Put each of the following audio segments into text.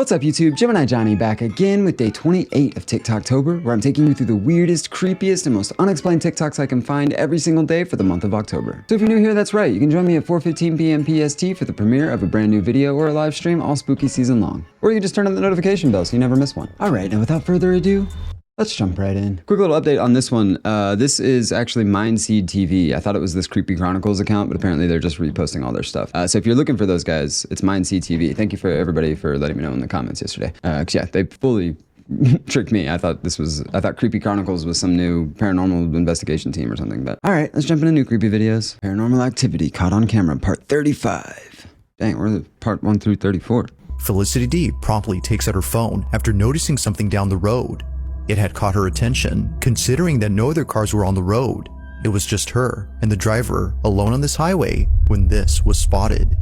What's up YouTube, Gemini Johnny back again with day 28 of TikToktober, where I'm taking you through the weirdest, creepiest, and most unexplained TikToks I can find every single day for the month of October. So if you're new here, that's right, you can join me at 4:15 p.m. PST for the premiere of a brand new video or a live stream all spooky season long. Or you can just turn on the notification bell so you never miss one. Alright, now without further ado, let's jump right in. Quick little update on this one. This is actually Mindseed TV. I thought it was this Creepy Chronicles account, but apparently they're just reposting all their stuff. So if you're looking for those guys, it's Mindseed TV. Thank you for everybody for letting me know in the comments yesterday. 'Cause yeah, they fully tricked me. I thought Creepy Chronicles was some new paranormal investigation team or something, but all right, let's jump into new creepy videos. Paranormal Activity Caught on Camera, part 35. Dang, we're the part 1 through 34. Felicity D promptly takes out her phone after noticing something down the road. It had caught her attention, considering that no other cars were on the road. It was just her and the driver alone on this highway when this was spotted.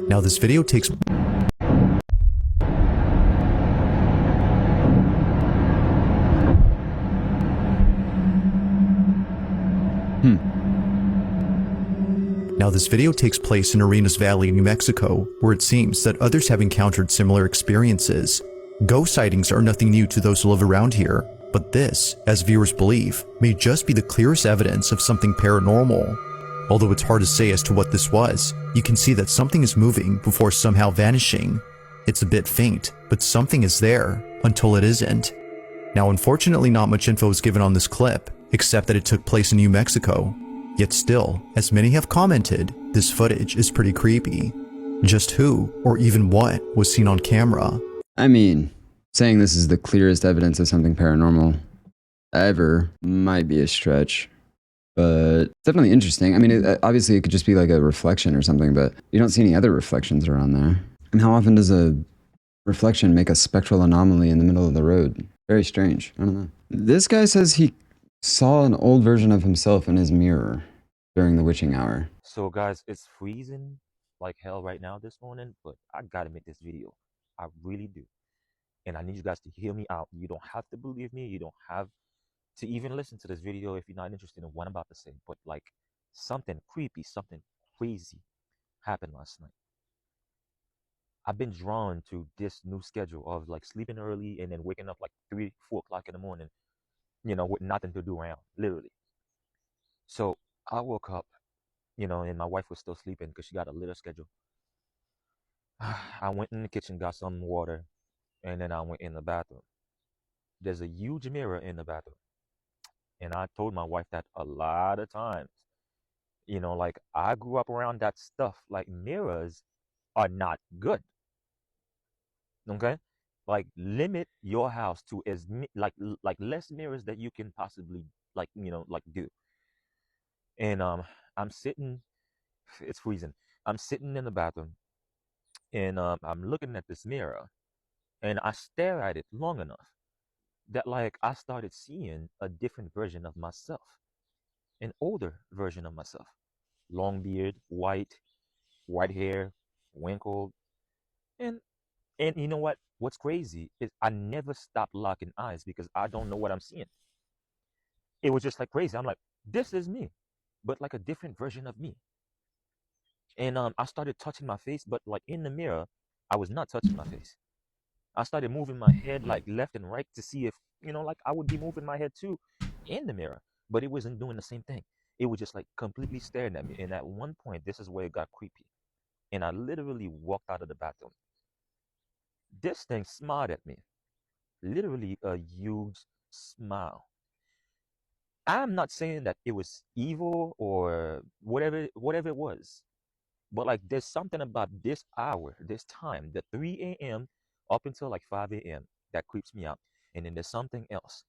Now this video takes place in Arenas Valley, New Mexico, where it seems that others have encountered similar experiences. Ghost sightings are nothing new to those who live around here, but this, as viewers believe, may just be the clearest evidence of something paranormal. Although it's hard to say as to what this was, you can see that something is moving before somehow vanishing. It's a bit faint, but something is there, until it isn't. Now unfortunately not much info is given on this clip, except that it took place in New Mexico. Yet still, as many have commented, this footage is pretty creepy. Just who, or even what, was seen on camera? I mean, saying this is the clearest evidence of something paranormal ever might be a stretch, but it's definitely interesting. I mean, obviously it could just be like a reflection or something, but you don't see any other reflections around there. And how often does a reflection make a spectral anomaly in the middle of the road? Very strange. I don't know. This guy says he saw an old version of himself in his mirror during the witching hour. So guys, it's freezing like hell right now this morning, but I gotta make this video. I really do. And I need you guys to hear me out. You don't have to believe me. You don't have to even listen to this video if you're not interested in what I'm about to say. But like, something creepy, something crazy happened last night. I've been drawn to this new schedule of like sleeping early and then waking up like 3, 4 o'clock in the morning, with nothing to do around, literally. So I woke up, and my wife was still sleeping because she got a little schedule. I went in the kitchen, got some water, and then I went in the bathroom. There's a huge mirror in the bathroom. And I told my wife that a lot of times. Like I grew up around that stuff. Like mirrors are not good. Okay? Like limit your house to like less mirrors that you can possibly do. And I'm sitting, it's freezing. I'm sitting in the bathroom and I'm looking at this mirror and I stare at it long enough that like I started seeing a different version of myself, an older version of myself. Long beard, white hair, wrinkled. And you know what? What's crazy is I never stopped locking eyes because I don't know what I'm seeing. It was just like crazy. I'm like, this is me, but like a different version of me. And I started touching my face, but like in the mirror, I was not touching my face. I started moving my head like left and right to see if, like I would be moving my head too in the mirror, but it wasn't doing the same thing. It was just like completely staring at me. And at one point, this is where it got creepy. And I literally walked out of the bathroom. This thing smiled at me, literally a huge smile. I'm not saying that it was evil or whatever it was, but like there's something about this hour, this time, the 3 a.m. up until like 5 a.m. that creeps me out. And then there's something else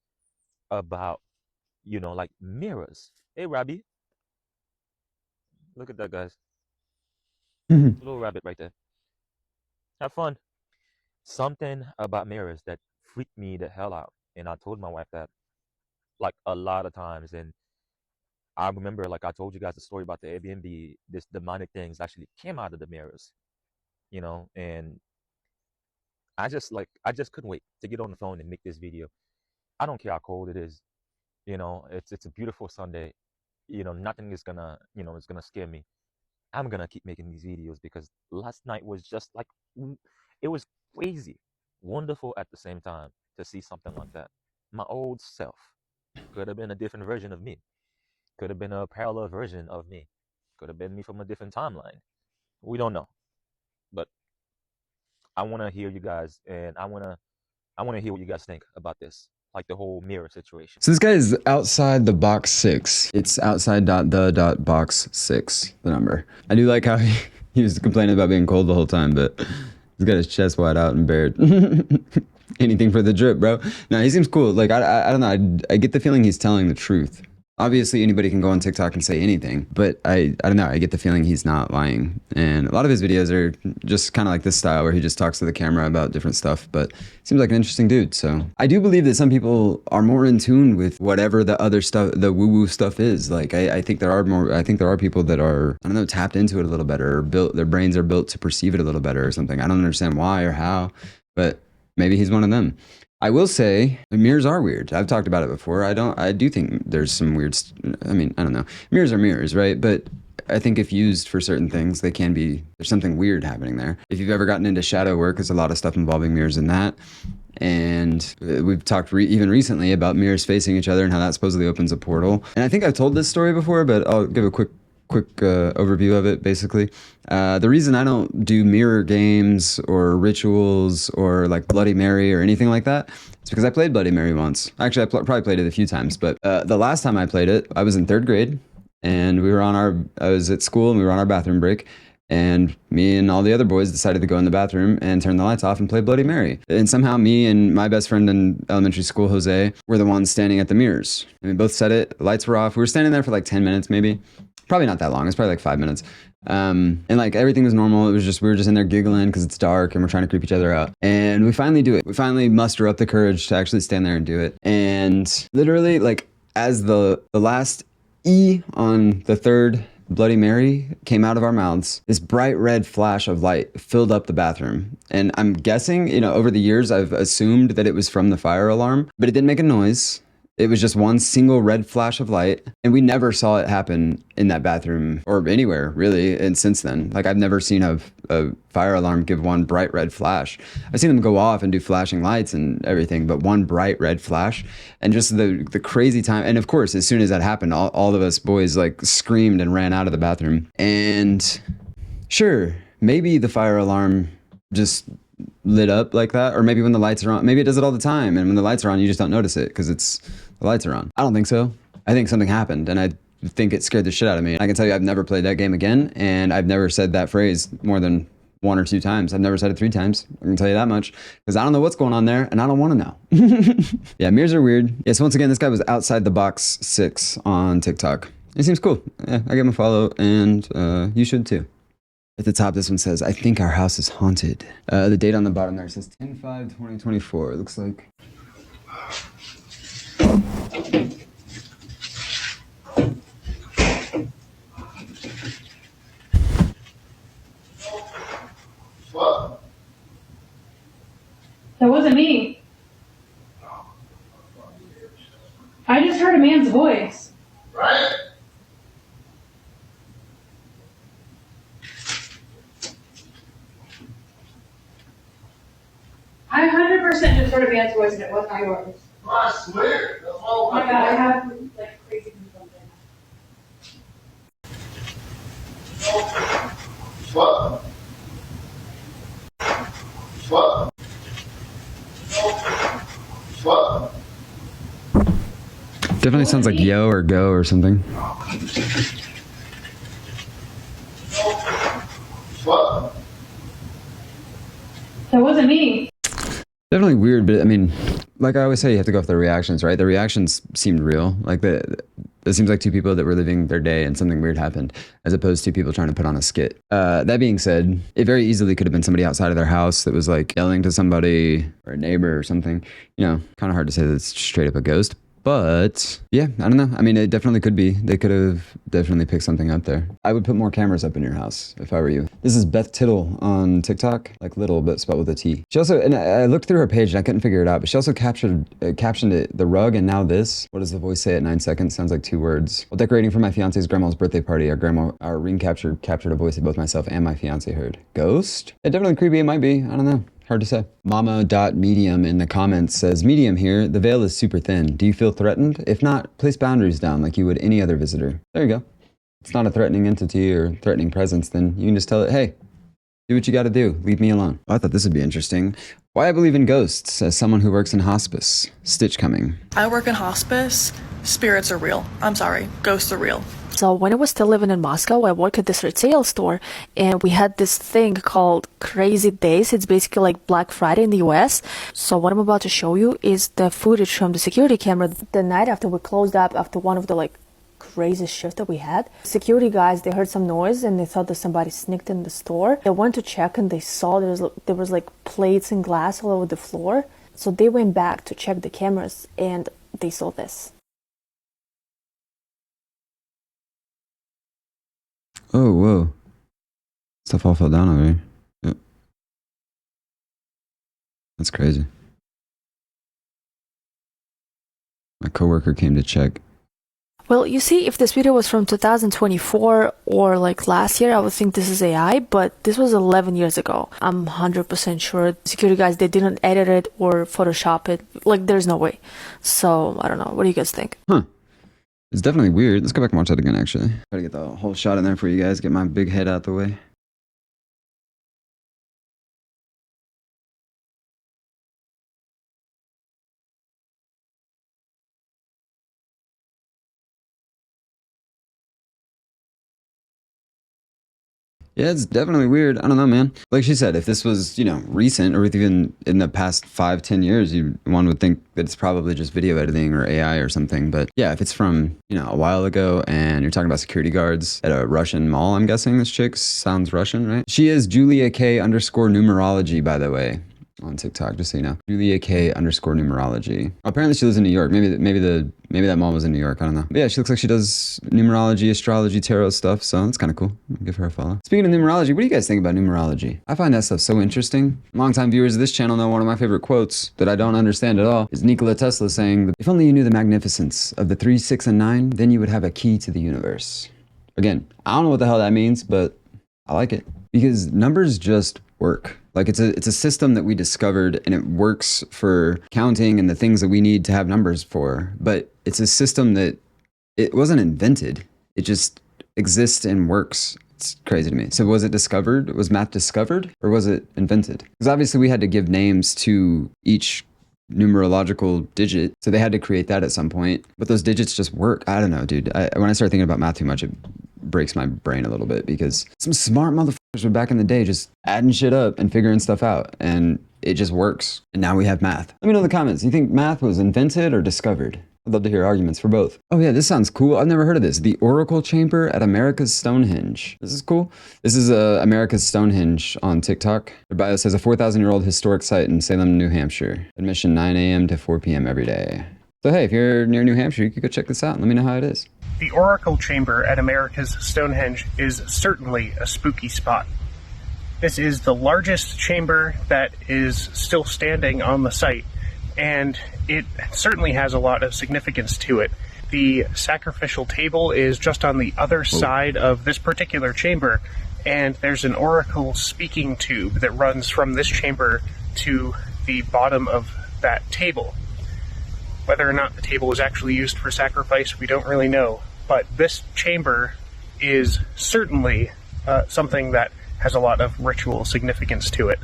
about, like mirrors. Hey, Robbie, look at that, guys. Little rabbit right there. Have fun. Something about mirrors that freaked me the hell out. And I told my wife that like a lot of times. And I remember, like I told you guys the story about the Airbnb, this demonic things actually came out of the mirrors, and I just couldn't wait to get on the phone and make this video. I don't care how cold it is. You know, it's a beautiful Sunday. You know, nothing is gonna, is gonna scare me. I'm gonna keep making these videos because last night was just like, it was crazy, wonderful at the same time to see something like that. My old self could have been a different version of me. Could have been a parallel version of me. Could have been me from a different timeline. We don't know. But I want to hear you guys, and I want to hear what you guys think about this, like the whole mirror situation. So this guy is outside the box 6. It's outside the box 6, the number. I do like how he was complaining about being cold the whole time, but he's got his chest wide out and bared. Anything for the drip, bro. No, he seems cool. Like, I don't know. I get the feeling he's telling the truth. Obviously, anybody can go on TikTok and say anything, but I don't know. I get the feeling he's not lying. And a lot of his videos are just kind of like this style where he just talks to the camera about different stuff, but seems like an interesting dude. So I do believe that some people are more in tune with whatever the other stuff, the woo-woo stuff is. Like, I think there are people that are, I don't know, tapped into it a little better, or built, their brains are built to perceive it a little better or something. I don't understand why or how, but maybe he's one of them. I will say mirrors are weird. I've talked about it before. I do think there's some weird, I mean, I don't know. Mirrors are mirrors, right? But I think if used for certain things, they can be, there's something weird happening there. If you've ever gotten into shadow work, there's a lot of stuff involving mirrors in that. And we've talked even recently about mirrors facing each other and how that supposedly opens a portal. And I think I've told this story before, but I'll give a quick overview of it. Basically, the reason I don't do mirror games or rituals or like Bloody Mary or anything like that is because I played Bloody Mary once. Actually, I probably played it a few times, but the last time I played it, I was in 3rd grade, and I was at school and we were on our bathroom break, and me and all the other boys decided to go in the bathroom and turn the lights off and play Bloody Mary. And somehow me and my best friend in elementary school, Jose, were the ones standing at the mirrors. And we both said it, the lights were off. We were standing there for like 10 minutes maybe. Probably not that long. It's probably like 5 minutes. And like everything was normal. It was just, we were just in there giggling because it's dark and we're trying to creep each other out. And we finally do it. We finally muster up the courage to actually stand there and do it. And literally, like, as the last E on the 3rd Bloody Mary came out of our mouths, this bright red flash of light filled up the bathroom. And I'm guessing, over the years, I've assumed that it was from the fire alarm, but it didn't make a noise. It was just one single red flash of light, and we never saw it happen in that bathroom or anywhere really. And since then, like, I've never seen a fire alarm give one bright red flash. I've seen them go off and do flashing lights and everything, but one bright red flash, and just the crazy time. And of course, as soon as that happened, all of us boys like screamed and ran out of the bathroom. And sure, maybe the fire alarm just lit up like that, or maybe when the lights are on, maybe it does it all the time, and when the lights are on you just don't notice it because the lights are on. I don't think so. I think something happened, and I think it scared the shit out of me. I can tell you I've never played that game again, and I've never said that phrase more than 1 or 2 times. I've never said it 3 times. I can tell you that much, because I don't know what's going on there, and I don't want to know. Yeah, mirrors are weird. Yes, once again, this guy was outside the box 6 on TikTok. It seems cool. Yeah, I give him a follow, and you should too. At the top, this one says, I think our house is haunted. The date on the bottom there says 10/5/2024. It looks like. What? That wasn't me. I just heard a man's voice. Right? I 100% just heard a man's voice and it wasn't yours. I swear. That's all Oh my god, I have like crazy people What? What? What? Definitely sounds like yo or go or something. What? That wasn't me. Definitely weird, but I mean, like I always say, you have to go off the reactions, right? The reactions seemed real. Like it seems like 2 people that were living their day and something weird happened, as opposed to people trying to put on a skit. That being said, it very easily could have been somebody outside of their house that was like yelling to somebody or a neighbor or something. Kind of hard to say that it's straight up a ghost. But yeah, I don't know. I mean, it definitely could be. They could have definitely picked something up there. I would put more cameras up in your house if I were you. This is Beth Tittle on TikTok, like little but spelled with a T. She also, and I looked through her page and I couldn't figure it out, but she also captioned it, the rug and now this. What does the voice say at 9 seconds? Sounds like 2 words. While decorating for my fiance's grandma's birthday party, our ring captured a voice that both myself and my fiance heard. Ghost? It definitely creepy. It might be. I don't know. Hard to say. Mama.medium in the comments says, medium here, the veil is super thin. Do you feel threatened? If not, place boundaries down like you would any other visitor. There you go. If it's not a threatening entity or threatening presence, then you can just tell it, hey, do what you gotta do. Leave me alone. I thought this would be interesting. Why I believe in ghosts as someone who works in hospice. Stitch coming. I work in hospice. Spirits are real. I'm sorry. Ghosts are real. So when I was still living in Moscow, I worked at this retail store and we had this thing called Crazy Days. It's basically like Black Friday in the US. So what I'm about to show you is the footage from the security camera. The night after we closed up, after one of the like crazy shift that we had, security guys, they heard some noise and they thought that somebody sneaked in the store. They went to check and they saw there was like plates and glass all over the floor. So they went back to check the cameras and they saw this. Oh, whoa. Stuff all fell down over here. Yep. That's crazy. My coworker came to check. Well, you see, if this video was from 2024 or like last year, I would think this is AI, but this was 11 years ago. I'm 100% sure security guys, they didn't edit it or Photoshop it. Like, there's no way. So, I don't know. What do you guys think? Huh. It's definitely weird. Let's go back and watch that again, actually. Try to get the whole shot in there for you guys. Get my big head out the way. Yeah, it's definitely weird. I don't know, man. Like she said, if this was, recent or even in the past 5-10 years, one would think that it's probably just video editing or AI or something. But yeah, if it's from, a while ago and you're talking about security guards at a Russian mall, I'm guessing this chick sounds Russian, right? She is Julia K_numerology, by the way, on TikTok, just so you know. Julia K_numerology. Apparently she lives in New York. Maybe that mall was in New York. I don't know. But yeah, she looks like she does numerology, astrology, tarot stuff. So that's kind of cool. I'll give her a follow. Speaking of numerology, what do you guys think about numerology? I find that stuff so interesting. Longtime viewers of this channel know one of my favorite quotes that I don't understand at all is Nikola Tesla saying, if only you knew the magnificence of the 3, 6, and 9, then you would have a key to the universe. Again, I don't know what the hell that means, but I like it because numbers just work. Like it's a system that we discovered and it works for counting and the things that we need to have numbers for. But it's a system that it wasn't invented. It just exists and works. It's crazy to me. So was it discovered? Was math discovered or was it invented? Because obviously we had to give names to each numerological digit. So they had to create that at some point. But those digits just work. I don't know, dude. When I start thinking about math too much, it breaks my brain a little bit because some smart motherfuckers were back in the day just adding shit up and figuring stuff out and it just works. And now we have math. Let me know in the comments. You think math was invented or discovered? I'd love to hear arguments for both. Oh yeah, this sounds cool. I've never heard of this. The Oracle Chamber at America's Stonehenge. This is cool. This is America's Stonehenge on TikTok. Their bio says a 4,000-year-old historic site in Salem, New Hampshire. Admission 9 a.m. to 4 p.m. every day. So hey, if you're near New Hampshire, you could go check this out and let me know how it is. The Oracle Chamber at America's Stonehenge is certainly a spooky spot. This is the largest chamber that is still standing on the site, and it certainly has a lot of significance to it. The sacrificial table is just on the other side of this particular chamber, and there's an oracle speaking tube that runs from this chamber to the bottom of that table. Whether or not the table was actually used for sacrifice, we don't really know. But this chamber is certainly something that has a lot of ritual significance to it.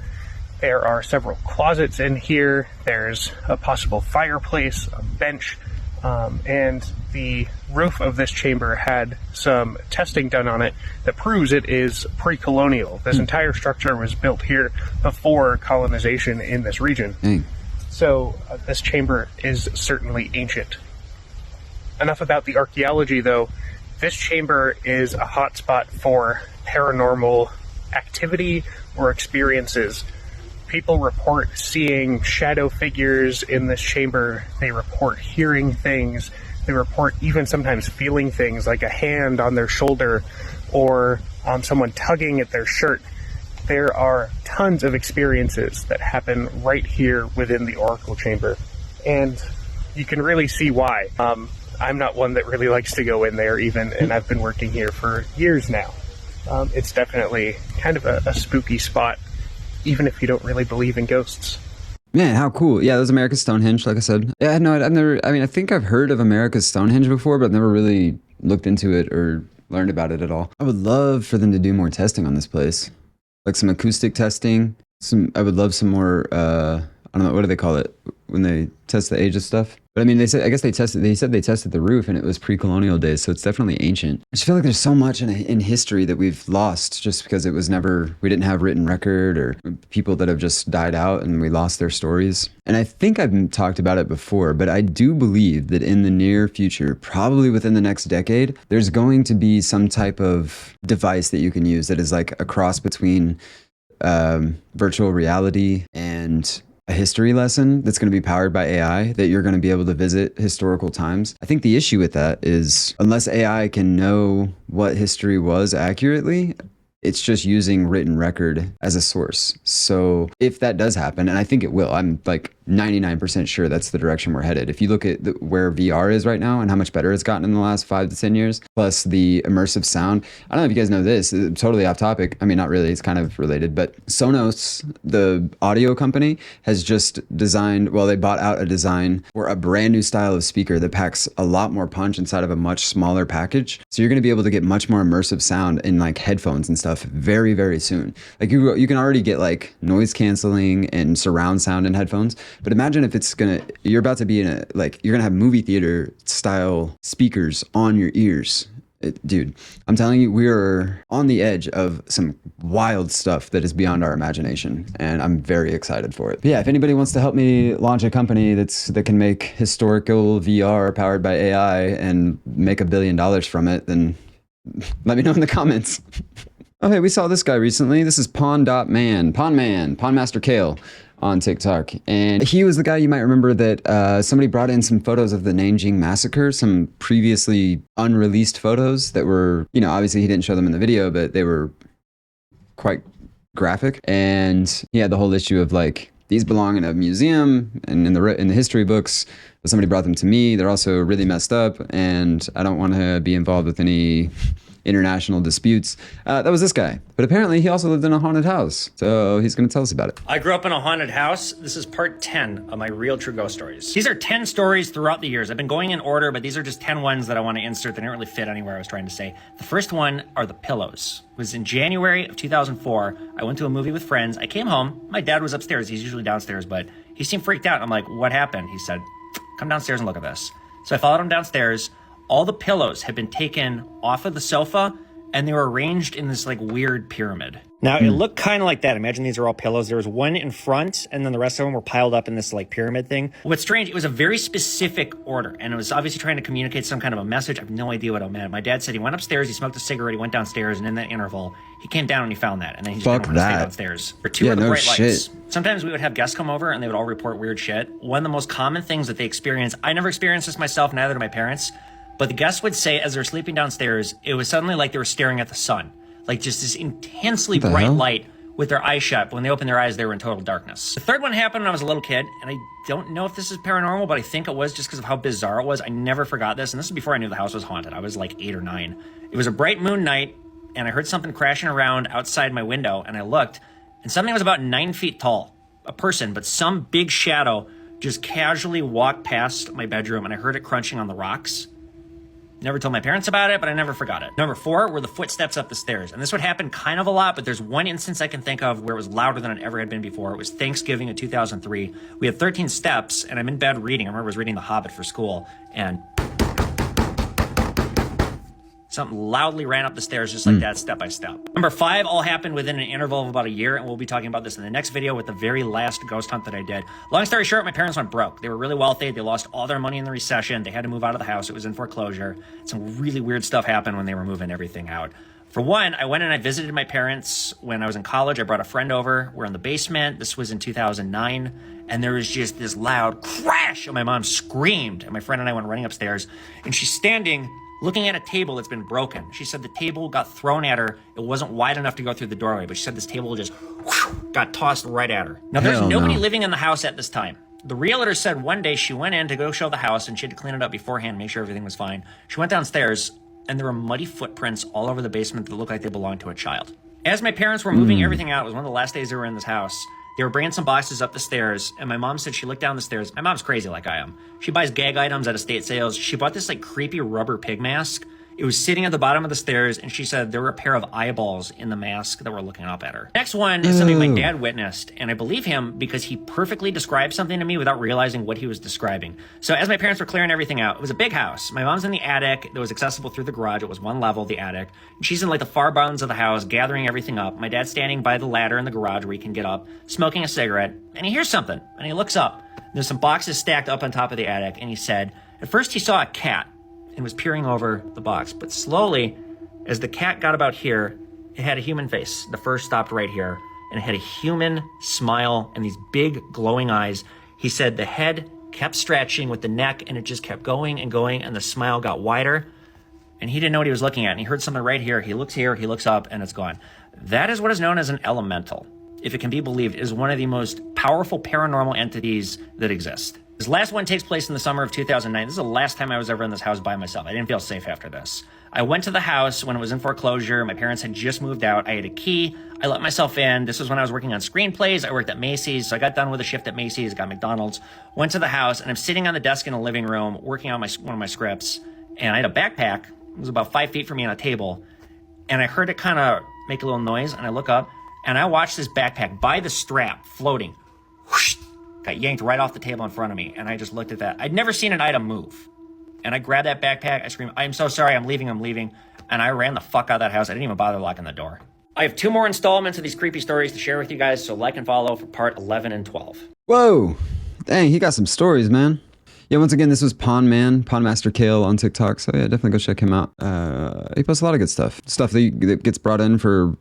There are several closets in here. There's a possible fireplace, a bench, and the roof of this chamber had some testing done on it that proves it is pre-colonial. This entire structure was built here before colonization in this region. So this chamber is certainly ancient. Enough about the archaeology though. This chamber is a hotspot for paranormal activity or experiences. People report seeing shadow figures in this chamber. They report hearing things. They report even sometimes feeling things like a hand on their shoulder or someone tugging at their shirt. There are tons of experiences that happen right here within the Oracle Chamber. And you can really see why. I'm not one that really likes to go in there even, and I've been working here for years now. It's definitely kind of a spooky spot, even if you don't really believe in ghosts. Man, how cool. Yeah, that was America's Stonehenge, like I said. Yeah, no, I think I've heard of America's Stonehenge before, but I've never really looked into it or learned about it at all. I would love for them to do more testing on this place. Like some acoustic testing. I would love some more, I don't know, what do they call it when they test the age of stuff? But I mean, they said they tested the roof and it was pre-colonial days, so it's definitely ancient. I just feel like there's so much in history that we've lost just because we didn't have written record, or people that have just died out and we lost their stories. And I think I've talked about it before, but I do believe that in the near future, probably within the next decade, there's going to be some type of device that you can use that is like a cross between virtual reality and a history lesson that's going to be powered by AI, that you're going to be able to visit historical times. I think the issue with that is unless AI can know what history was accurately, it's just using written record as a source. So if that does happen, and I think it will, I'm like 99% sure that's the direction we're headed. If you look at where VR is right now and how much better it's gotten in the last 5 to 10 years, plus the immersive sound. I don't know if you guys know this, it's totally off topic. I mean, not really, it's kind of related, but Sonos, the audio company, has just they bought out a design for a brand new style of speaker that packs a lot more punch inside of a much smaller package. So you're going to be able to get much more immersive sound in like headphones and stuff very, very soon. Like you can already get like noise canceling and surround sound in headphones. But imagine if you're about to be you're gonna have movie theater style speakers on your ears. Dude, I'm telling you, we're on the edge of some wild stuff that is beyond our imagination, and I'm very excited for it. But yeah, if anybody wants to help me launch a company that can make historical VR powered by AI and make $1 billion from it, then let me know in the comments. Oh, hey, we saw this guy recently. This is Pond.man, Master Kale on TikTok. And he was the guy, you might remember, that somebody brought in some photos of the Nanjing massacre, some previously unreleased photos that were, obviously he didn't show them in the video, but they were quite graphic. And he had the whole issue of like, these belong in a museum, and in the history books, but somebody brought them to me. They're also really messed up, and I don't want to be involved with any international disputes. That was this guy. But apparently he also lived in a haunted house. So he's going to tell us about it. I grew up in a haunted house. This is part 10 of my real true ghost stories. These are 10 stories throughout the years. I've been going in order, but these are just 10 ones that I want to insert. They didn't really fit anywhere I was trying to say. The first one are the pillows. It was in January of 2004. I went to a movie with friends. I came home. My dad was upstairs. He's usually downstairs, but he seemed freaked out. I'm like, what happened? He said, come downstairs and look at this. So I followed him downstairs. All the pillows had been taken off of the sofa, and they were arranged in this like weird pyramid. Now it looked kind of like that. Imagine these are all pillows. There was one in front, and then the rest of them were piled up in this like pyramid thing. What's strange, it was a very specific order, and it was obviously trying to communicate some kind of a message. I have no idea what it meant. My dad said he went upstairs, he smoked a cigarette, he went downstairs, and in that interval, he came down and he found that, and then he just didn't want to stay downstairs. For two of the bright lights. Sometimes we would have guests come over, and they would all report weird shit. One of the most common things that they experience, I never experienced this myself, neither did my parents, but the guests would say as they're sleeping downstairs, it was suddenly like they were staring at the sun. Like just this intensely bright light with their eyes shut. But when they opened their eyes, they were in total darkness. The third one happened when I was a little kid, and I don't know if this is paranormal, but I think it was just because of how bizarre it was. I never forgot this, and this is before I knew the house was haunted. I was like 8 or 9. It was a bright moon night, and I heard something crashing around outside my window, and I looked, and something was about 9 feet tall. A person, but some big shadow just casually walked past my bedroom, and I heard it crunching on the rocks. Never told my parents about it, but I never forgot it. Number 4 were the footsteps up the stairs. And this would happen kind of a lot, but there's one instance I can think of where it was louder than it ever had been before. It was Thanksgiving of 2003. We had 13 steps, and I'm in bed reading. I remember I was reading The Hobbit for school, and something loudly ran up the stairs just like that, step by step. Number 5 all happened within an interval of about a year, and we'll be talking about this in the next video with the very last ghost hunt that I did. Long story short, my parents went broke. They were really wealthy. They lost all their money in the recession. They had to move out of the house. It was in foreclosure. Some really weird stuff happened when they were moving everything out. For one, I went and I visited my parents when I was in college. I brought a friend over. We're in the basement. This was in 2009. And there was just this loud crash. And my mom screamed. And my friend and I went running upstairs. And she's standing looking at a table that's been broken. She said the table got thrown at her. It wasn't wide enough to go through the doorway. But she said this table just got tossed right at her. Now, there's nobody living in the house at this time. The realtor said one day she went in to go show the house. And she had to clean it up beforehand, make sure everything was fine. She went downstairs. And there were muddy footprints all over the basement that looked like they belonged to a child. As my parents were moving everything out, it was one of the last days they were in this house. They were bringing some boxes up the stairs, and my mom said she looked down the stairs. My mom's crazy like I am. She buys gag items at estate sales. She bought this like creepy rubber pig mask. It was sitting at the bottom of the stairs, and she said there were a pair of eyeballs in the mask that were looking up at her. Next one is something my dad witnessed, and I believe him because he perfectly described something to me without realizing what he was describing. So as my parents were clearing everything out, it was a big house. My mom's in the attic that was accessible through the garage. It was one level, the attic. And she's in like the far bones of the house, gathering everything up. My dad's standing by the ladder in the garage where he can get up, smoking a cigarette, and he hears something, and he looks up. There's some boxes stacked up on top of the attic, and he said, at first he saw a cat, and was peering over the box. But slowly, as the cat got about here, it had a human face. The fur stopped right here, and it had a human smile and these big glowing eyes. He said the head kept stretching with the neck, and it just kept going and going, and the smile got wider, and he didn't know what he was looking at, and he heard something right here. He looks up, and it's gone. That is what is known as an elemental. If it can be believed, is one of the most powerful paranormal entities that exist. This last one takes place in the summer of 2009. This is the last time I was ever in this house by myself. I didn't feel safe after this. I went to the house when it was in foreclosure. My parents had just moved out. I had a key. I let myself in. This was when I was working on screenplays. I worked at Macy's. So I got done with a shift at Macy's, got McDonald's, went to the house, and I'm sitting on the desk in the living room working on one of my scripts. And I had a backpack. It was about 5 feet from me on a table. And I heard it kind of make a little noise. And I look up, and I watched this backpack by the strap floating. Whoosh, got yanked right off the table in front of me, and I just looked at that. I'd never seen an item move. And I grabbed that backpack, I screamed, I'm so sorry, I'm leaving. And I ran the fuck out of that house. I didn't even bother locking the door. I have 2 more installments of these creepy stories to share with you guys, so like and follow for part 11 and 12. Whoa. Dang, he got some stories, man. Yeah, once again, this was Pond Master Kale on TikTok, so yeah, definitely go check him out. He posts a lot of good stuff. Stuff that gets brought in to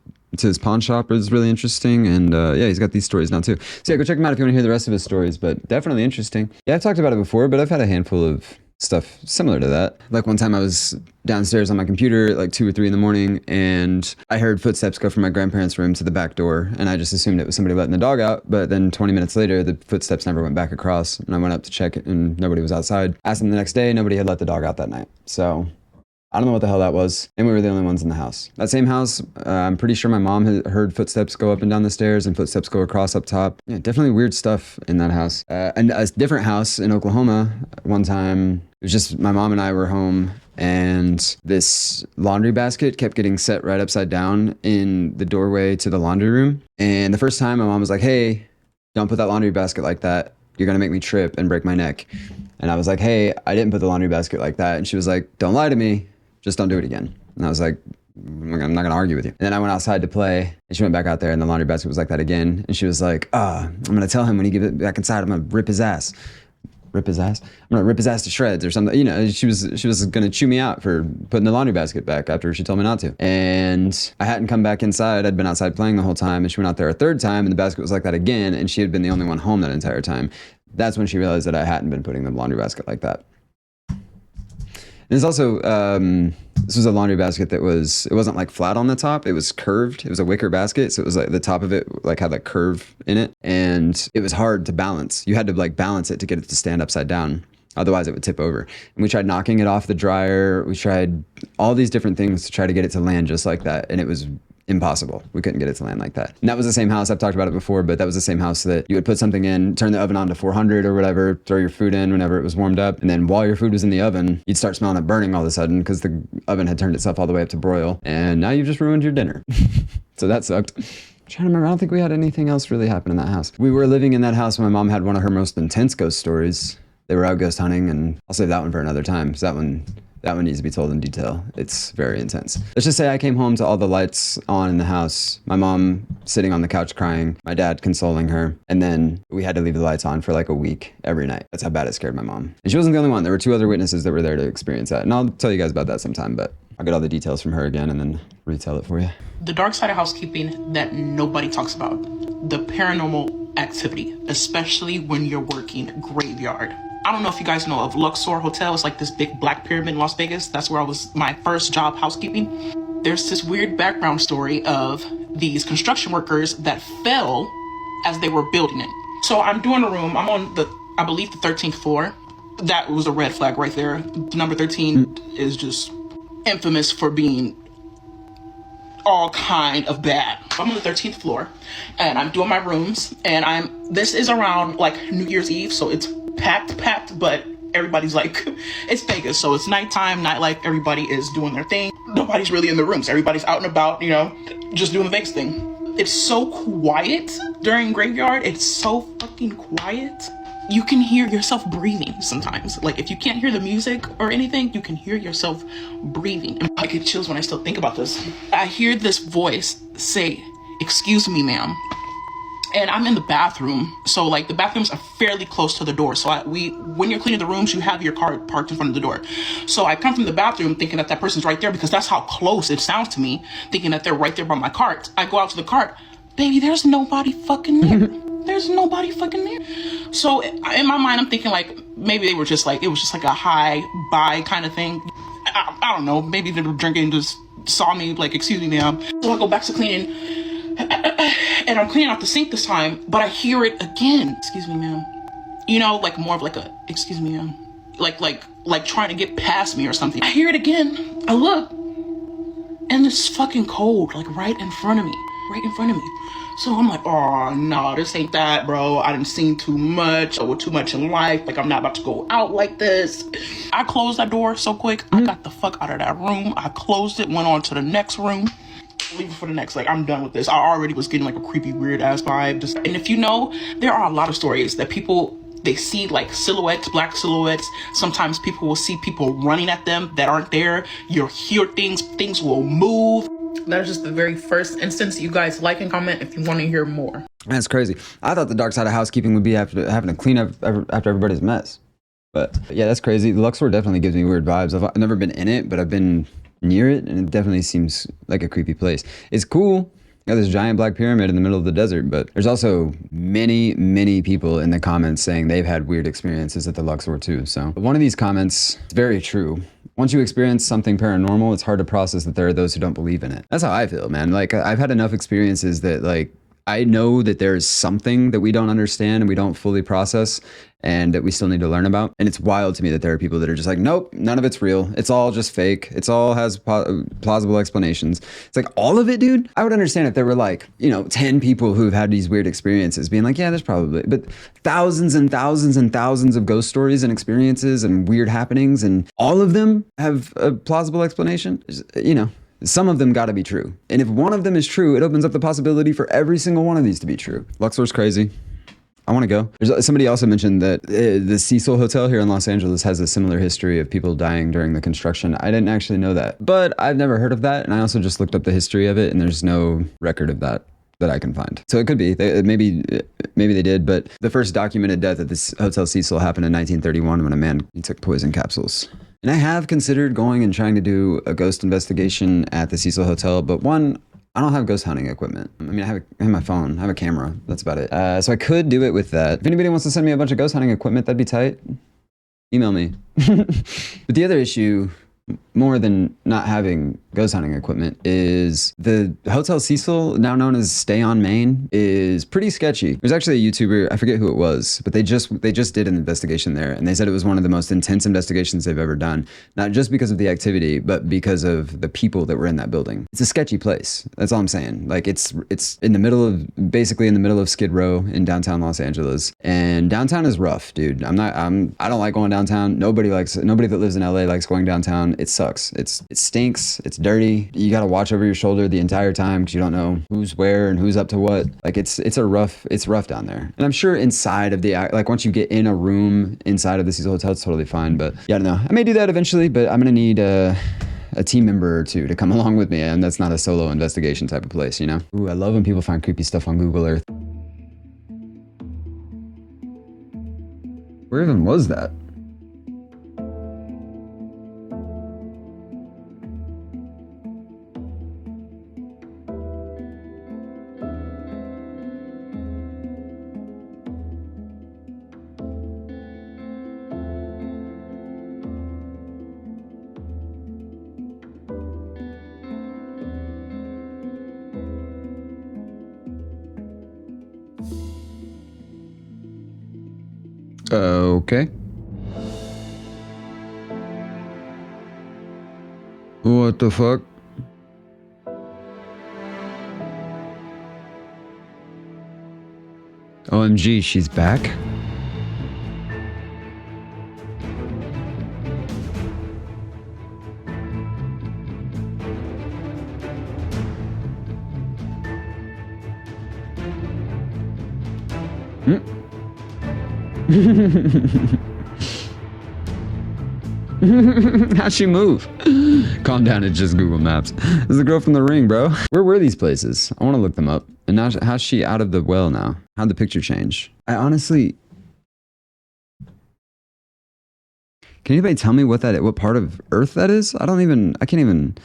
his pawn shop is really interesting, and yeah, he's got these stories now too. So yeah, go check him out if you want to hear the rest of his stories, but definitely interesting. Yeah, I've talked about it before, but I've had a handful of stuff similar to that. Like one time I was downstairs on my computer at like 2 or 3 in the morning, and I heard footsteps go from my grandparents' room to the back door, and I just assumed it was somebody letting the dog out, but then 20 minutes later, the footsteps never went back across, and I went up to check it, and nobody was outside. Asked them the next day, nobody had let the dog out that night. So I don't know what the hell that was, and we were the only ones in the house. That same house, I'm pretty sure my mom had heard footsteps go up and down the stairs and footsteps go across up top. Yeah, definitely weird stuff in that house. And a different house in Oklahoma, one time, it was just my mom and I were home, and this laundry basket kept getting set right upside down in the doorway to the laundry room. And the first time my mom was like, hey, don't put that laundry basket like that. You're gonna make me trip and break my neck. And I was like, hey, I didn't put the laundry basket like that. And she was like, don't lie to me. Just don't do it again. And I was like, I'm not going to argue with you. And then I went outside to play, and she went back out there, and the laundry basket was like that again. And she was like, I'm going to tell him when he gives it back inside, I'm going to rip his ass. Rip his ass? I'm going to rip his ass to shreds or something. You know, she was going to chew me out for putting the laundry basket back after she told me not to. And I hadn't come back inside. I'd been outside playing the whole time, and she went out there a third time, and the basket was like that again, and she had been the only one home that entire time. That's when she realized that I hadn't been putting the laundry basket like that. And it's also, this was a laundry basket it wasn't like flat on the top, it was curved. It was a wicker basket, so it was like the top of it like had like curve in it, and it was hard to balance. You had to like balance it to get it to stand upside down. Otherwise it would tip over. And we tried knocking it off the dryer. We tried all these different things to try to get it to land just like that, and it was impossible. We couldn't get it to land like that. And that was the same house, I've talked about it before, but that was the same house that you would put something in, turn the oven on to 400 or whatever, throw your food in whenever it was warmed up, and then while your food was in the oven, you'd start smelling it burning all of a sudden because the oven had turned itself all the way up to broil, and now you've just ruined your dinner. So that sucked. I'm trying to remember, I don't think we had anything else really happen in that house. We were living in that house when my mom had one of her most intense ghost stories. They were out ghost hunting, and I'll save that one for another time, because that one needs to be told in detail. It's very intense. Let's just say I came home to all the lights on in the house, my mom sitting on the couch crying, my dad consoling her, and then we had to leave the lights on for like a week every night. That's how bad it scared my mom. And she wasn't the only one. There were 2 other witnesses that were there to experience that. And I'll tell you guys about that sometime, but I'll get all the details from her again and then retell it for you. The dark side of housekeeping that nobody talks about. The paranormal activity, especially when you're working graveyard. I don't know if you guys know of Luxor Hotel. It's like this big black pyramid in Las Vegas. That's where I was my first job housekeeping. There's this weird background story of these construction workers that fell as they were building it. So I'm doing a room. I'm on I believe the 13th floor. That was a red flag right there. Number 13 is just infamous for being all kind of bad. I'm on the 13th floor and I'm doing my rooms, and this is around like New Year's Eve, so it's packed, but everybody's like, it's Vegas, so it's nighttime, nightlife, everybody is doing their thing. Nobody's really in the rooms. Everybody's out and about, just doing the Vegas thing. It's so quiet during graveyard. It's so fucking quiet. You can hear yourself breathing sometimes. Like, if you can't hear the music or anything, you can hear yourself breathing. And I get chills when I still think about this. I hear this voice say, "Excuse me, ma'am." And I'm in the bathroom. So, like, the bathrooms are fairly close to the door. So when you're cleaning the rooms, you have your car parked in front of the door. So I come from the bathroom thinking that person's right there, because that's how close it sounds to me, thinking that they're right there by my cart. I go out to the cart. Baby, there's nobody fucking there. There's nobody fucking there. So in my mind, I'm thinking like, maybe they were just like, it was just like a hi, bye kind of thing. I don't know. Maybe they were drinking and just saw me like, "Excuse me, ma'am." So I go back to cleaning, and I'm cleaning out the sink this time, but I hear it again. "Excuse me, ma'am." Like more of like a, "Excuse me, ma'am." Like trying to get past me or something. I hear it again. I look, and it's fucking cold, like right in front of me. So I'm like, "Oh no, this ain't that, bro. I done seen too much, or too much in life. Like, I'm not about to go out like this." I closed that door so quick. I got the fuck out of that room. I closed it, went on to the next room. Leaving for the next, like, I'm done with this. I already was getting like a creepy, weird ass vibe. And if you know, there are a lot of stories that people, they see like silhouettes, black silhouettes. Sometimes people will see people running at them that aren't there. You'll hear things will move. That is just the very first instance. You guys like and comment if you want to hear more. That's crazy. I thought the dark side of housekeeping would be after having to clean up after everybody's mess. But yeah, that's crazy. Luxor definitely gives me weird vibes. I've never been in it, but I've been near it, and it definitely seems like a creepy place. It's cool. Got this giant black pyramid in the middle of the desert, but there's also many people in the comments saying they've had weird experiences at the Luxor too. So one of these comments, it's very true. Once you experience something paranormal, it's hard to process that there are those who don't believe in it. That's how I feel, man. Like, I've had enough experiences that, like, I know that there's something that we don't understand and we don't fully process, and that we still need to learn about. And it's wild to me that there are people that are just like, nope, none of it's real. It's all just fake. It's all has plausible explanations. It's like, all of it, dude. I would understand if there were like, 10 people who've had these weird experiences being like, yeah, there's probably, but thousands and thousands and thousands of ghost stories and experiences and weird happenings, and all of them have a plausible explanation. Some of them got to be true. And if one of them is true, it opens up the possibility for every single one of these to be true. Luxor's crazy. I want to go. Somebody also mentioned that the Cecil Hotel here in Los Angeles has a similar history of people dying during the construction. I didn't actually know that, but I've never heard of that. And I also just looked up the history of it, and there's no record of that I can find. So it could be, maybe they did, but the first documented death at this Hotel Cecil happened in 1931 when a man, he took poison capsules. And I have considered going and trying to do a ghost investigation at the Cecil Hotel, but one, I don't have ghost hunting equipment. I mean, I have my phone, I have a camera, that's about it. So I could do it with that. If anybody wants to send me a bunch of ghost hunting equipment, that'd be tight. Email me. But the other issue, more than not having ghost hunting equipment, is the Hotel Cecil, now known as Stay on Main, is pretty sketchy. There's actually a YouTuber, I forget who it was, but they just did an investigation there, and they said it was one of the most intense investigations they've ever done, not just because of the activity, but because of the people that were in that building. It's a sketchy place. That's all I'm saying. Like, it's in the middle of Skid Row in downtown Los Angeles, and downtown is rough, dude. I don't like going downtown. Nobody that lives in LA likes going downtown. It sucks. It stinks. It's dirty. You got to watch over your shoulder the entire time because you don't know who's where and who's up to what. Like, it's rough down there. And I'm sure inside of once you get in a room inside of the Cecil Hotel, it's totally fine. But yeah, I don't know. I may do that eventually, but I'm gonna need a team member or two to come along with me, and that's not a solo investigation type of place, Ooh, I love when people find creepy stuff on Google Earth. Where even was that? Okay. What the fuck? OMG, she's back? How'd she move? Calm down, it's just Google Maps. This is the girl from The Ring, bro. Where were these places? I want to look them up. And now, how's she out of the well now? How'd the picture change? I honestly... Can anybody tell me what part of Earth that is? I can't even...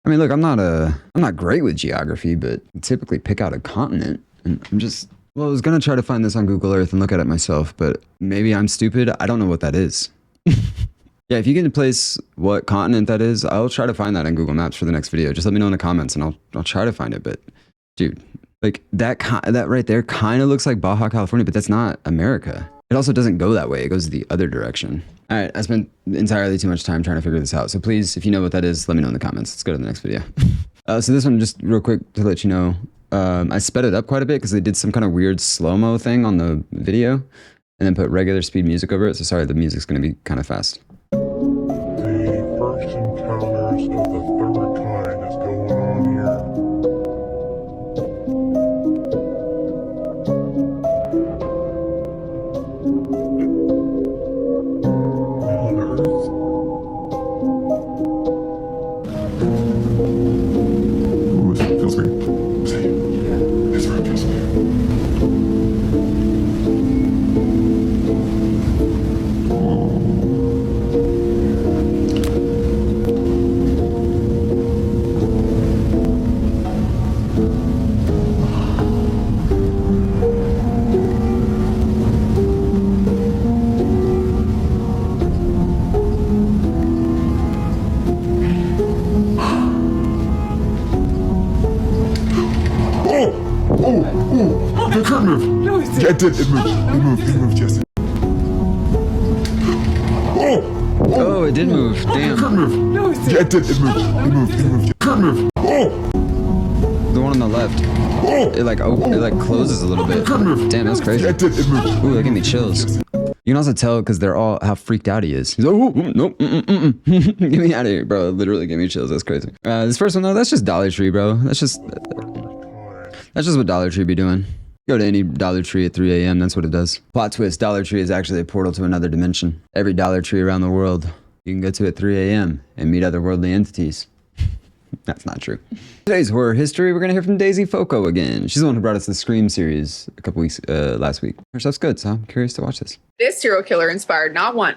I mean, look, I'm not great with geography, but I typically pick out a continent. And I'm just... Well, I was gonna try to find this on Google Earth and look at it myself, but maybe I'm stupid. I don't know what that is. Yeah, if you can place what continent that is, I'll try to find that on Google Maps for the next video. Just let me know in the comments and I'll try to find it. But dude, like that right there kind of looks like Baja California, but that's not America. It also doesn't go that way. It goes the other direction. All right, I spent entirely too much time trying to figure this out. So please, if you know what that is, let me know in the comments. Let's go to the next video. So this one, just real quick to let you know, I sped it up quite a bit because they did some kind of weird slow-mo thing on the video and then put regular speed music over it. So sorry, the music's going to be kind of fast. The first encounters of the third kind is going on here. On Earth. Ooh, it feels great. Same. It's very peaceful. It could move. No, it did. Yeah, it did. It moved. It moved. It moved, Jesse. Oh, it did move. Damn. It could move. No, it did. Yeah, it did. It moved. It moved. It moved. It could move. The one on the left. It like closes a little bit. Damn, that's crazy. Yeah, it did. It moved. Ooh, that gave me chills. You can also tell because they're all how freaked out he is. He's like, oh, nope, Get me out of here, bro. It literally gave me chills. That's crazy. This first one though, that's just Dollar Tree, bro. That's just what Dollar Tree be doing. Go to any Dollar Tree at 3 a.m. That's what it does. Plot twist: Dollar Tree is actually a portal to another dimension. Every Dollar Tree around the world, you can go to at 3 a.m. and meet otherworldly entities. That's not true. Today's horror history, we're gonna hear from Daisy Foco again. She's the one who brought us the Scream series a couple weeks last week. Her stuff's good, so I'm curious to watch this. This serial killer inspired not one,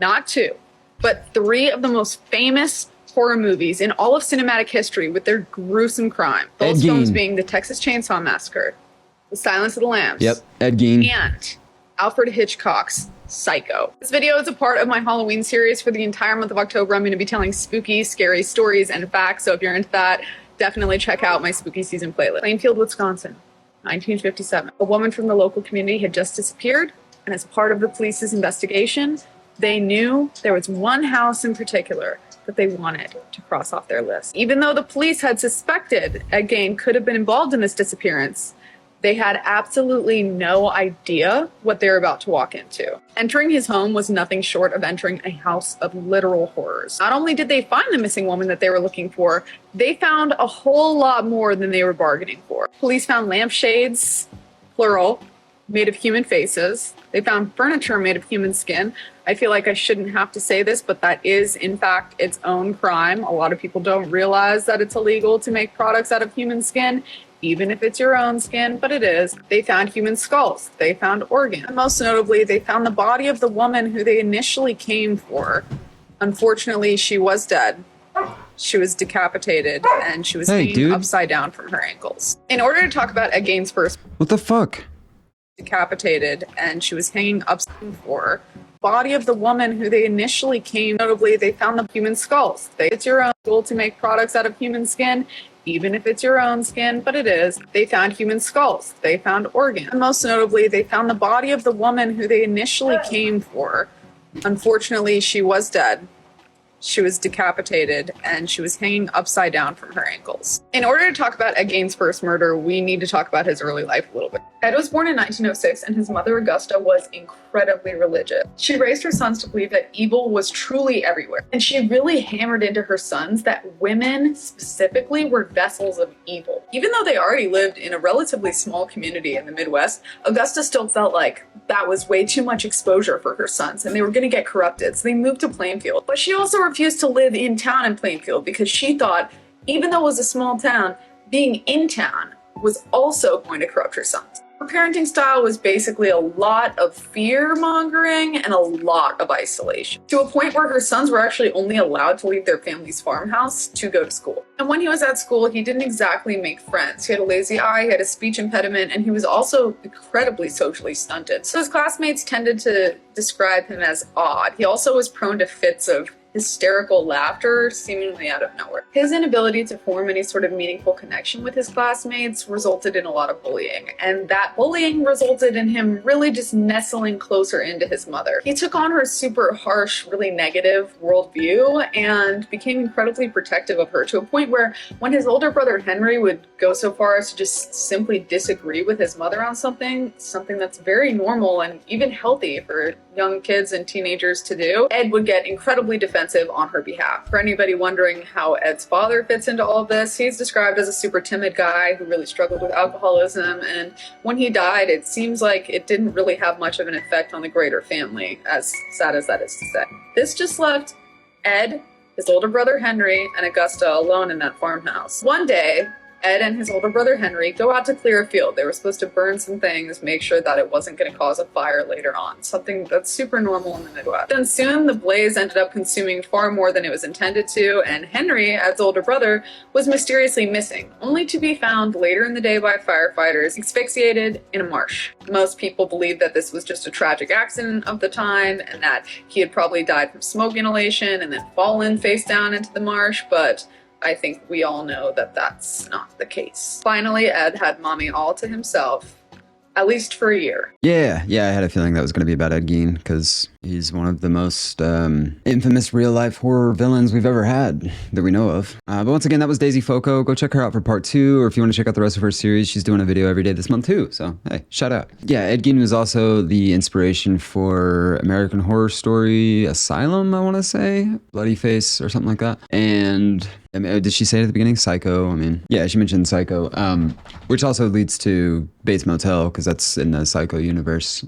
not two, but three of the most famous horror movies in all of cinematic history with their gruesome crime. Those films being the Texas Chainsaw Massacre, The Silence of the Lambs. Yep, Ed Gein. And Alfred Hitchcock's Psycho. This video is a part of my Halloween series for the entire month of October. I'm going to be telling spooky, scary stories and facts. So if you're into that, definitely check out my spooky season playlist. Plainfield, Wisconsin, 1957. A woman from the local community had just disappeared, and as part of the police's investigation, they knew there was one house in particular that they wanted to cross off their list. Even though the police had suspected Ed Gein could have been involved in this disappearance, they had absolutely no idea what they were about to walk into. Entering his home was nothing short of entering a house of literal horrors. Not only did they find the missing woman that they were looking for, they found a whole lot more than they were bargaining for. Police found lampshades, plural, made of human faces. They found furniture made of human skin. I feel like I shouldn't have to say this, but that is, in fact, its own crime. A lot of people don't realize that it's illegal to make products out of human skin, even if it's your own skin, but it is. They found human skulls. They found organs. And most notably, they found the body of the woman who they initially came for. Unfortunately, she was dead. She was decapitated, and she was hanging upside down from her ankles. In order to talk about Ed Gein's first... What the fuck? Decapitated, and she was hanging upside down for her. Body of the woman who they initially came. Notably, they found the human skulls. It's your own goal to make products out of human skin, even if it's your own skin, but it is. They found human skulls, they found organs, and most notably, they found the body of the woman who they initially came for. Unfortunately, she was dead. She was decapitated and she was hanging upside down from her ankles. In order to talk about Ed Gein's first murder, we need to talk about his early life a little bit. Ed was born in 1906 and his mother Augusta was incredibly religious. She raised her sons to believe that evil was truly everywhere. And she really hammered into her sons that women specifically were vessels of evil. Even though they already lived in a relatively small community in the Midwest, Augusta still felt like that was way too much exposure for her sons and they were going to get corrupted. So they moved to Plainfield. But she also refused to live in town in Plainfield because she thought, even though it was a small town, being in town was also going to corrupt her sons. Her parenting style was basically a lot of fear-mongering and a lot of isolation, to a point where her sons were actually only allowed to leave their family's farmhouse to go to school. And when he was at school, he didn't exactly make friends. He had a lazy eye, he had a speech impediment, and he was also incredibly socially stunted. So his classmates tended to describe him as odd. He also was prone to fits of hysterical laughter seemingly out of nowhere. His inability to form any sort of meaningful connection with his classmates resulted in a lot of bullying, and that bullying resulted in him really just nestling closer into his mother. He took on her super harsh, really negative worldview and became incredibly protective of her, to a point where when his older brother Henry would go so far as to just simply disagree with his mother on something that's very normal and even healthy for young kids and teenagers to do, Ed would get incredibly defensive on her behalf. For anybody wondering how Ed's father fits into all of this, he's described as a super timid guy who really struggled with alcoholism, and when he died, it seems like it didn't really have much of an effect on the greater family, as sad as that is to say. This just left Ed, his older brother Henry, and Augusta alone in that farmhouse. One day, Ed and his older brother Henry go out to clear a field. They were supposed to burn some things, make sure that it wasn't going to cause a fire later on, something that's super normal in the Midwest. Then soon the blaze ended up consuming far more than it was intended to, and Henry, Ed's older brother, was mysteriously missing, only to be found later in the day by firefighters, asphyxiated in a marsh. Most people believe that this was just a tragic accident of the time and that he had probably died from smoke inhalation and then fallen face down into the marsh, but I think we all know that that's not the case. Finally, Ed had mommy all to himself, at least for a year. Yeah, I had a feeling that was going to be about Ed Gein, because he's one of the most infamous real-life horror villains we've ever had that we know of. But once again, that was Daisy Foco. Go check her out for part 2, or if you want to check out the rest of her series, she's doing a video every day this month too, so hey, shout out. Yeah, Ed Gein was also the inspiration for American Horror Story Asylum, I want to say, Bloody Face or something like that. And I mean, did she say it at the beginning? Psycho. I mean, yeah, she mentioned Psycho, which also leads to Bates Motel, because that's in the Psycho universe.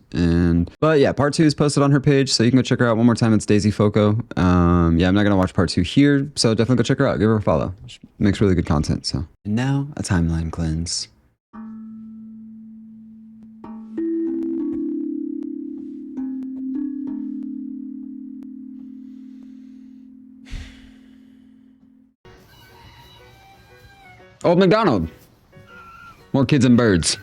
But yeah, part 2 is posted on her page, so you can go check her out one more time. It's Daisy Foco. Yeah, I'm not gonna watch part 2 here, so definitely go check her out. Give her a follow. She makes really good content. So, and now a timeline cleanse. Old MacDonald. More kids and birds.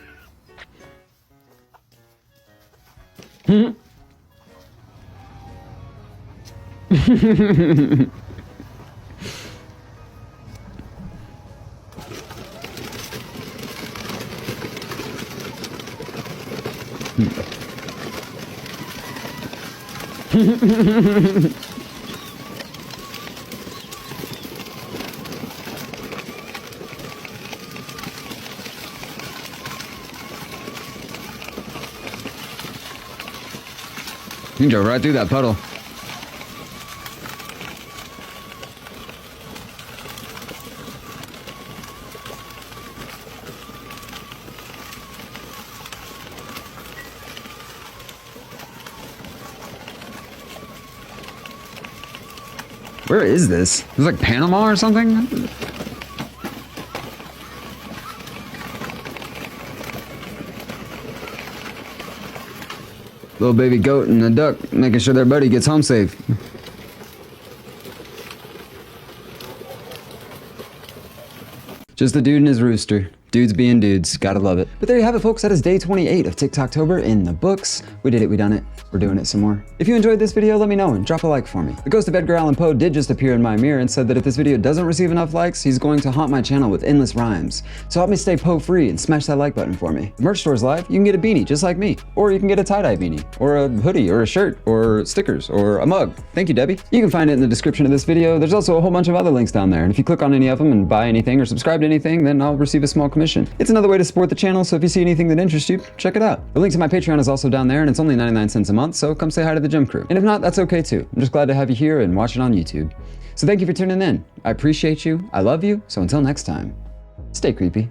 You can go right through that puddle. Where is this? Is it like Panama or something? Little baby goat and a duck, making sure their buddy gets home safe. Just the dude and his rooster. Dudes being dudes, gotta love it. But there you have it, folks. That is day 28 of TikToktober in the books. We did it, we done it. We're doing it some more. If you enjoyed this video, let me know and drop a like for me. The ghost of Edgar Allan Poe did just appear in my mirror and said that if this video doesn't receive enough likes, he's going to haunt my channel with endless rhymes. So help me stay Poe free and smash that like button for me. The merch store's live. You can get a beanie just like me, or you can get a tie-dye beanie, or a hoodie, or a shirt, or stickers, or a mug. Thank you, Debbie. You can find it in the description of this video. There's also a whole bunch of other links down there, and if you click on any of them and buy anything or subscribe to anything, then I'll receive a small commission. It's another way to support the channel, so if you see anything that interests you, check it out. The link to my Patreon is also down there, and it's only 99 cents a month, so come say hi to the gym crew. And if not, that's okay too. I'm just glad to have you here and watch it on YouTube. So thank you for tuning in. I appreciate you, I love you, so until next time, stay creepy.